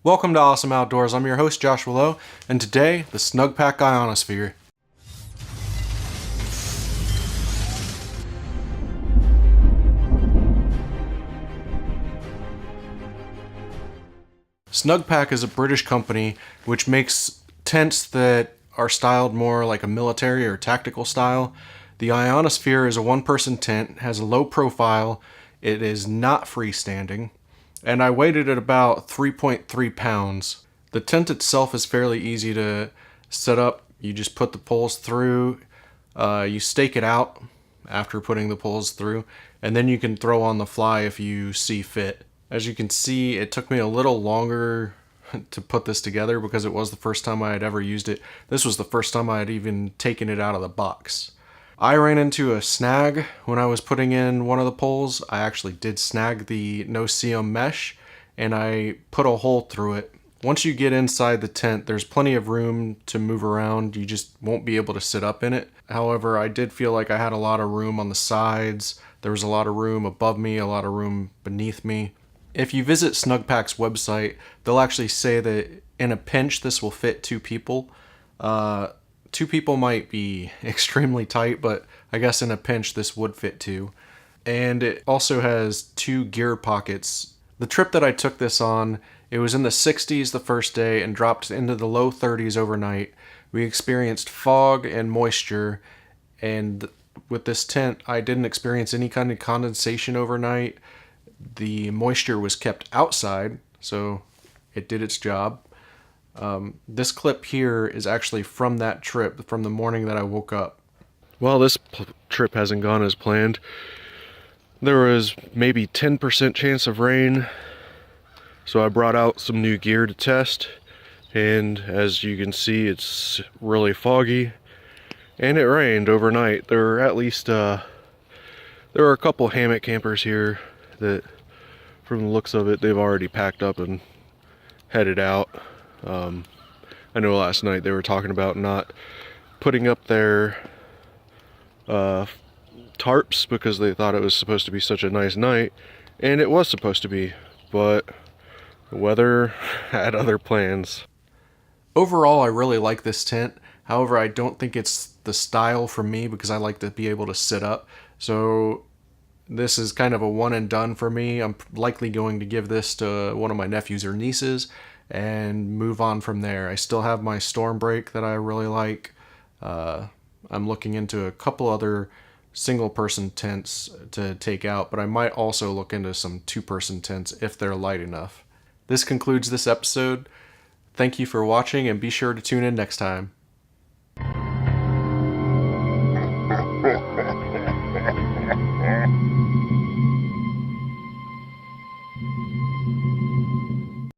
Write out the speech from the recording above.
Welcome to Awesome Outdoors. I'm your host, Joshua Lowe, and today, the Snugpak Ionosphere. Snugpak is a British company which makes tents that are styled more like a military or tactical style. The Ionosphere is a one-person tent, has a low profile, it is not freestanding, and I weighed it at about 3.3 pounds. The tent itself is fairly easy to set up. You just put the poles through, you stake it out after putting the poles through, and then you can throw on the fly if you see fit. As you can see, it took me a little longer to put this together because it was the first time I had ever used it. This was the first time I had even taken it out of the box. I ran into a snag when I was putting in one of the poles. I actually did snag the no-seam mesh, and I put a hole through it. Once you get inside the tent, there's plenty of room to move around. You just won't be able to sit up in it. However, I did feel like I had a lot of room on the sides. There was a lot of room above me, a lot of room beneath me. If you visit Snugpak's website, they'll actually say that in a pinch this will fit two people. Two people might be extremely tight, but I guess in a pinch this would fit two. And it also has two gear pockets. The trip that I took this on, it was in the 60s the first day and dropped into the low 30s overnight. We experienced fog and moisture, and with this tent I didn't experience any kind of condensation overnight. The moisture was kept outside, so it did its job. This clip here is actually from that trip, from the morning that I woke up. Well, this trip hasn't gone as planned. There was maybe 10% chance of rain, so I brought out some new gear to test, and as you can see, it's really foggy, and it rained overnight. There were at least there were a couple hammock campers here that, from the looks of it, they've already packed up and headed out. I know last night they were talking about not putting up their tarps because they thought it was supposed to be such a nice night, and it was supposed to be, but the weather had other plans. Overall, I really like this tent. However, I don't think it's the style for me because I like to be able to sit up. So this is kind of a one and done for me. I'm likely going to give this to one of my nephews or nieces and move on from there. I still have my storm break that I really like. I'm looking into a couple other single person tents to take out, but I might also look into some two-person tents if they're light enough. This concludes this episode. Thank you for watching, and be sure to tune in next time.